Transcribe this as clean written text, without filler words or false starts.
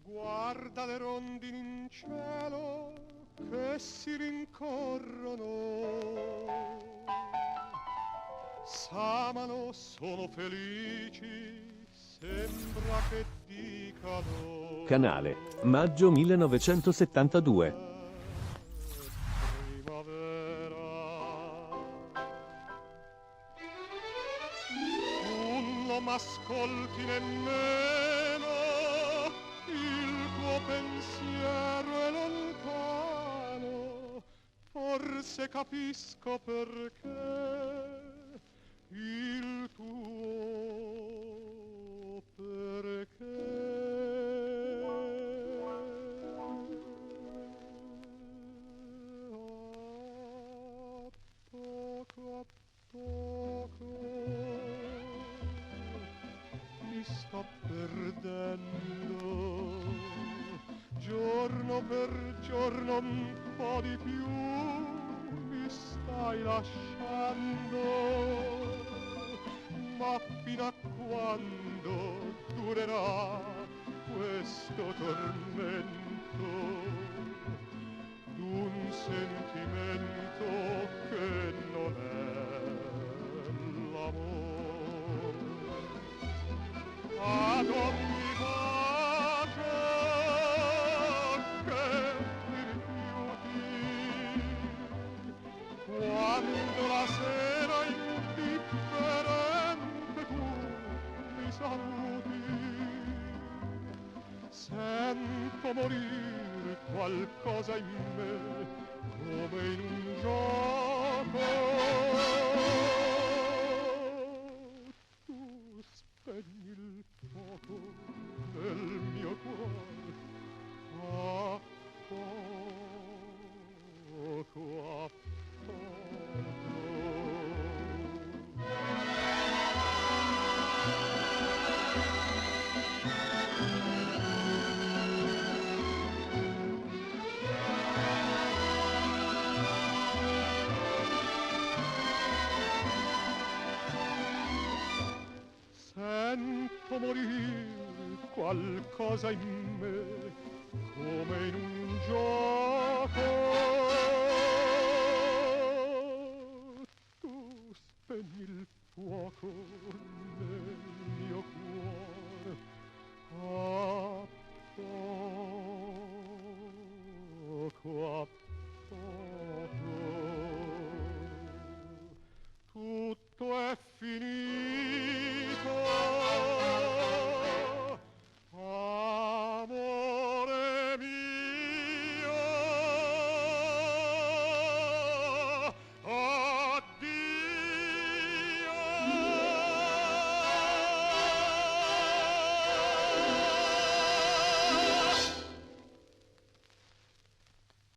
Guarda le rondini in cielo che si rincorrono, s'amano, sono felici, sembra che dicano. Canale, maggio 1972. Primavera. Tu non m'ascolti nemmeno, il tuo pensiero è lontano, forse capisco perché il tuo perché. A poco mi sto perdendo, giorno per giorno un po' di più mi stai lasciando, ma fino a quando durerà questo tormento d'un sentimento che non è l'amore? Ad ogni bacio che mi rifiuti, quando la sera indifferente tu mi saluti, sento morir qualcosa in me come in un gioco. Tu spegni il fuoco del mio cuore a poco a poco. Sento morir qualcosa in me come in un gioco. Tu spegni il fuoco